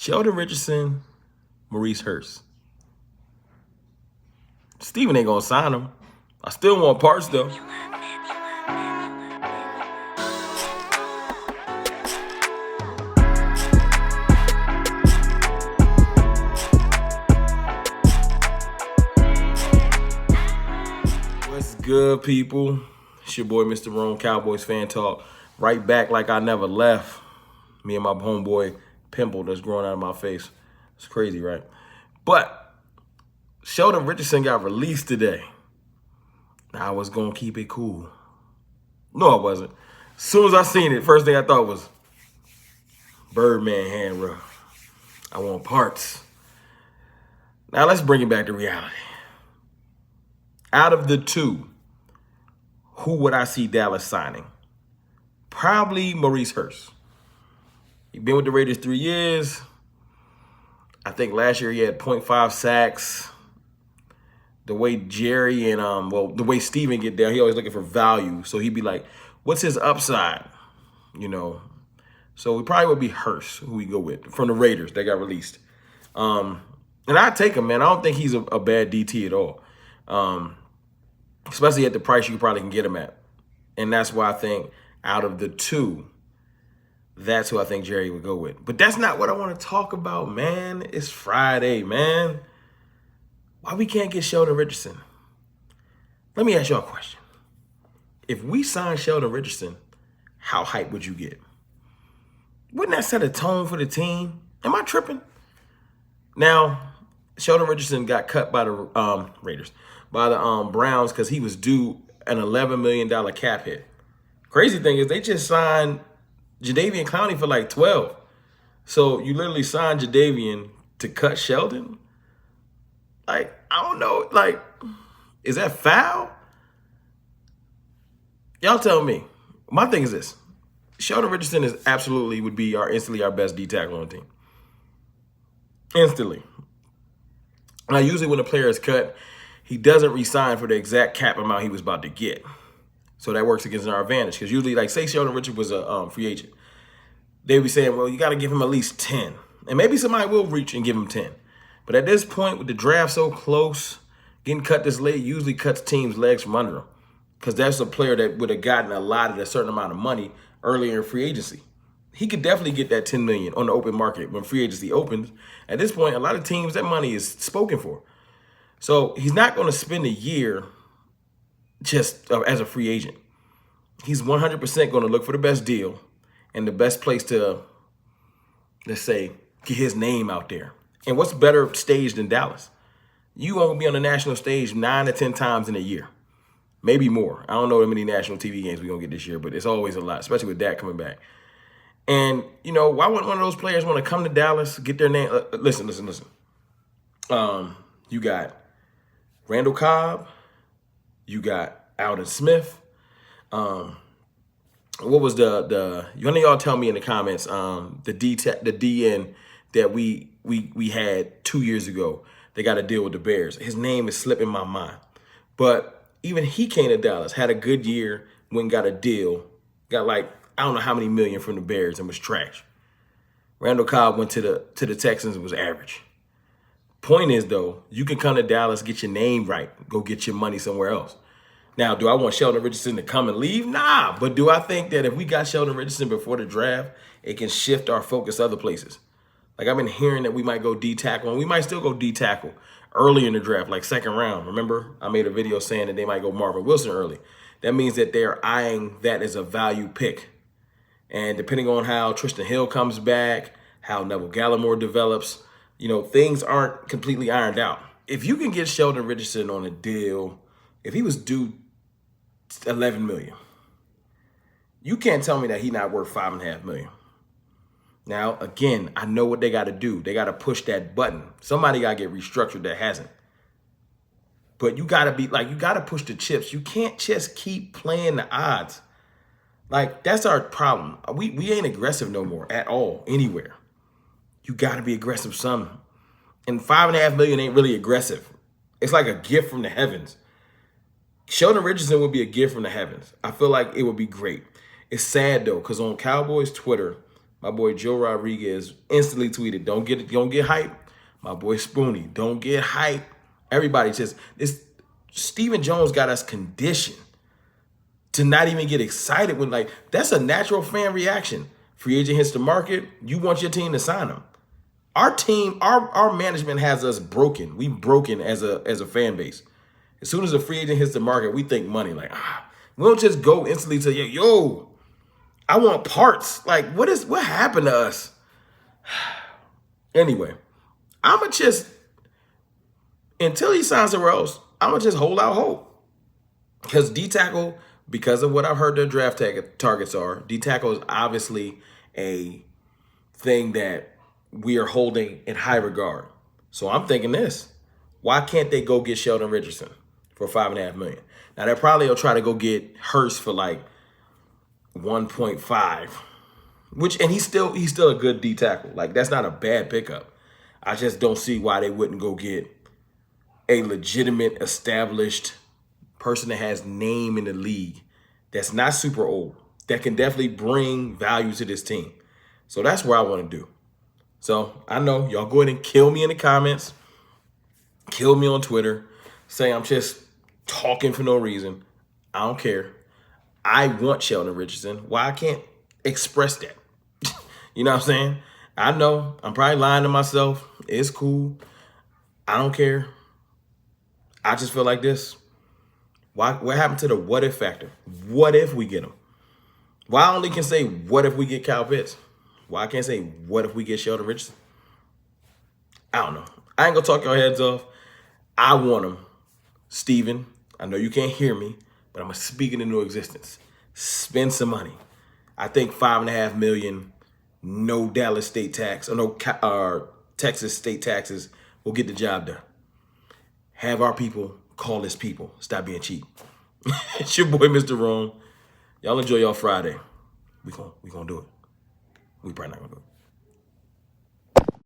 Sheldon Richardson, Maurice Hurst. Steven ain't gonna sign him. I still want parts though. What's good, people? It's your boy, Mr. Rome, Cowboys fan talk. Right back like I never left. Me and my homeboy pimple that's growing out of my face. It's crazy, right? But Sheldon Richardson got released today. I was gonna keep it cool. No, I wasn't. As soon as I seen it, first thing I thought was Birdman hand rub. I want parts. Now let's bring it back to reality. Out of the two, who would I see Dallas signing? Probably Maurice Hurst. He's been with the Raiders 3 years. I think last year he had 0.5 sacks. The way Jerry and, the way Steven get down, he always looking for value. So he'd be like, what's his upside? You know? So it probably would be Hurst, who we go with, from the Raiders that got released. And I'd take him, man. I don't think he's a bad DT at all. Especially at the price you probably can get him at. And that's why I think out of the two, that's who I think Jerry would go with. But that's not what I want to talk about, man. It's Friday, man. Why we can't get Sheldon Richardson? Let me ask y'all a question. If we sign Sheldon Richardson, how hype would you get? Wouldn't that set a tone for the team? Am I tripping? Now, Sheldon Richardson got cut by the Raiders, by the Browns, because he was due an $11 million cap hit. Crazy thing is they just signed Jadeveon Clowney for like 12. So you literally signed Jadeveon to cut Sheldon? Like, I don't know. Like, is that foul? Y'all tell me. My thing is this. Sheldon Richardson is absolutely would be instantly our best D tackle on the team. Instantly. Now, usually when a player is cut, he doesn't re-sign for the exact cap amount he was about to get. So that works against our advantage. Because usually, like, say Sheldon Richardson was a free agent. They'd be saying, well, you got to give him at least 10. And maybe somebody will reach and give him 10. But at this point, with the draft so close, getting cut this late usually cuts teams' legs from under them. Because that's a player that would have gotten allotted a certain amount of money earlier in free agency. He could definitely get that $10 million on the open market when free agency opens. At this point, a lot of teams, that money is spoken for. So he's not going to spend a year just as a free agent. He's 100% going to look for the best deal and the best place to, let's say, get his name out there. And what's better stage than Dallas? You won't be on the national stage 9 to 10 times in a year. Maybe more. I don't know how many national TV games we're going to get this year, but it's always a lot, especially with Dak coming back. And, you know, why wouldn't one of those players want to come to Dallas, get their name? Listen. You got Randall Cobb. You got Alden Smith. What was the one of y'all tell me in the comments, the DN that we had 2 years ago, they got to deal with the Bears. His name is slipping my mind. But even he came to Dallas, had a good year, went and got a deal, got like, I don't know how many million from the Bears and was trash. Randall Cobb went to the Texans and was average. Point is, though, you can come to Dallas, get your name right, go get your money somewhere else. Now, do I want Sheldon Richardson to come and leave? Nah, but do I think that if we got Sheldon Richardson before the draft, it can shift our focus other places? Like, I've been hearing that we might go D-tackle, and we might still go D-tackle early in the draft, like second round. Remember, I made a video saying that they might go Marvin Wilson early. That means that they're eyeing that as a value pick. And depending on how Tristan Hill comes back, how Neville Gallimore develops, you know, things aren't completely ironed out. If you can get Sheldon Richardson on a deal, if he was due $11 million, you can't tell me that he's not worth $5.5 million. Now, again, I know what they got to do. They got to push that button. Somebody got to get restructured that hasn't. But you got to be like, you got to push the chips. You can't just keep playing the odds. Like, that's our problem. We ain't aggressive no more at all, anywhere. You got to be aggressive some. And $5.5 million ain't really aggressive. It's like a gift from the heavens. Sheldon Richardson would be a gift from the heavens. I feel like it would be great. It's sad, though, because on Cowboys Twitter, My boy Joe Rodriguez instantly tweeted, don't get hype. My boy Spoonie, don't get hype. Everybody just, Stephen Jones got us conditioned to not even get excited when, like, that's a natural fan reaction. Free agent hits the market, you want your team to sign him. Our team, our management has us broken. We broken as a fan base. As soon as a free agent hits the market, we think money. Like, we don't just go instantly to, yo, I want parts. Like, what happened to us? Anyway, I'ma just, until he signs somewhere else, I'ma just hold out hope. Because D-tackle, because of what I've heard their draft targets are, D-tackle is obviously a thing that we are holding in high regard. So I'm thinking this. Why can't they go get Sheldon Richardson for $5.5 million? Now they probably will try to go get Hurst for like 1.5, and he's still a good D tackle. Like, that's not a bad pickup. I just don't see why they wouldn't go get a legitimate, established person that has name in the league, that's not super old, that can definitely bring value to this team. So that's what I want to do. So I know y'all go ahead and kill me in the comments, kill me on Twitter, say I'm just talking for no reason. I don't care. I want Sheldon Richardson. Why I can't express that? You know what I'm saying? I know I'm probably lying to myself. It's cool. I don't care. I just feel like this. What happened to the what if factor? What if we get him? Why I only can say what if we get Kyle Pitts? Why I can't say what if we get Sheldon Richardson? I don't know. I ain't gonna talk your heads off. I want him. Steven, I know you can't hear me, but I'm gonna speak it into existence. Spend some money. I think $5.5 million, no Dallas state tax, or no Texas state taxes will get the job done. Have our people call this people. Stop being cheap. It's your boy, Mr. Wrong. Y'all enjoy y'all Friday. We gonna do it. We probably not gonna do it.